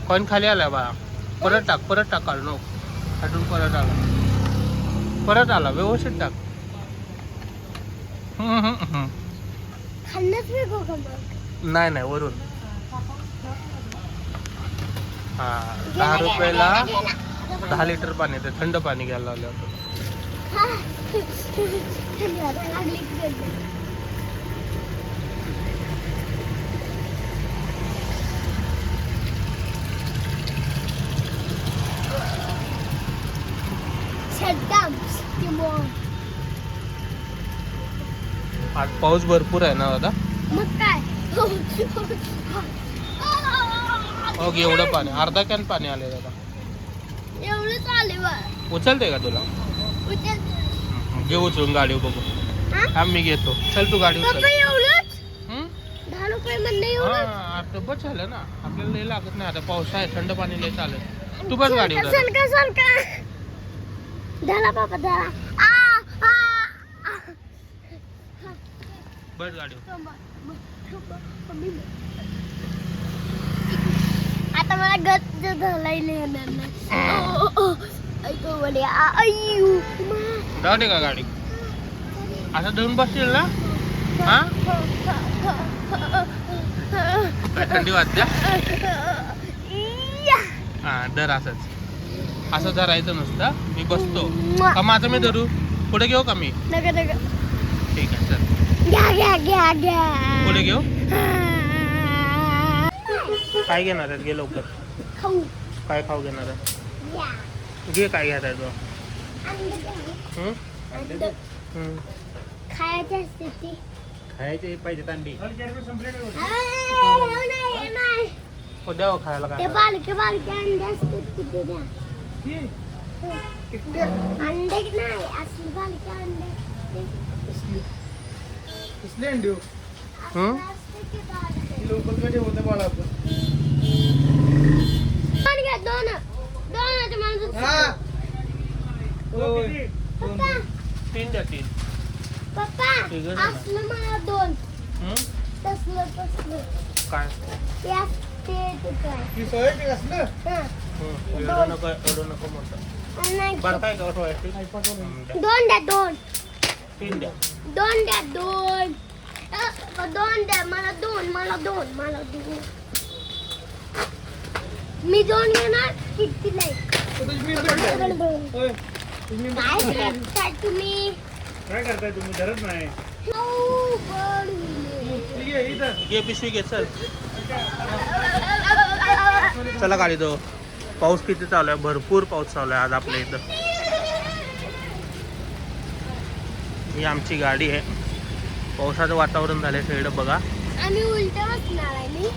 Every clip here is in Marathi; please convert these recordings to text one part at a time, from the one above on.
कॉइन खाली आला बा. परत टाक काढ नो. अजून परत आला व्यवस्थित टाक. नाही वरून. हा 10 रुपयाला 10 लिटर पाणी येते. थंड पाणी घ्यायला लावलं होतं. आज पाऊस भरपूर आहे ना दादा. मग काय मग एवढं पाणी अर्धा कॅन पाणी आले दादा. एवढंच आले बा. उचलते का तुला. घे उचलून गाडी बघू. हा मी घेतो. चल तू गाडी उचल. 10 रुपये म्हणले एवढं. आता बस झालं ना आपल्याला लय लागत नाही. आता पाऊस आहे थंड पाणी लय चालेल. तू बस गाडी उचल. सरका धरा बाबा धरा. बस गाडी. आता मला गच्च धरायला येणार नाही. जाऊ दे का गाडी. असं धरून बसशील ना. हा काय थंडी वाजते. हा धर असं धरायचं नसतं. मी बसतो का माझं मी धरू. पुढे घेऊ का मी. ठीक आहे चल. पुढे घेऊ. काय घेणार आहे घे लवकर. काय खाऊ घेणार आहे घे. काय घ्यायचं आहे तो. खायचे असते ती. खायचे पाहिजे अंडी. द्यावं खायला काय. बालके अंडे असते तिथे द्या. अंडे नाही असले बालके अंडे. कसले अंडी लोकल कडे होते बाळा आपण. तीन द्या 3. पप्पा असलं मला 2. तसलं काय ती सोय की कसलं. एवढं नको म्हणतो. बरं काय का 2 द्या 2. 3 द्या. 2 द्या 2. 2 द्या मला 2. मी 2 घेणार किती नाही. काय तुम्ही काय करताय तुम्ही. धरत नाही. घे पिशवी घे चल. चला गाडी दो. पाऊस किती चालू आहे. भरपूर पाऊस चालू आहे आज आपल्या इथं. ही आमची गाडी आहे. पावसाचं वातावरण झालंय सगळं बघा. आम्ही उलट बसणार आहे.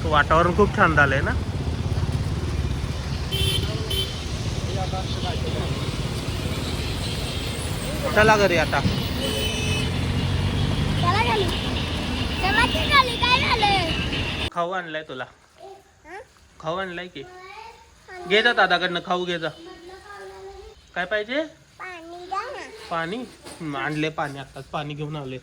वातावरण खूप छान झालंय ना. चला घरी आता. काय झालं. खाऊ आणलाय तुला. खाऊ आणलाय की. घे जा दादाकडनं खाऊ घे जा. काय पाहिजे. पाणी आणले. पाणी आताच पाणी घेऊन आले.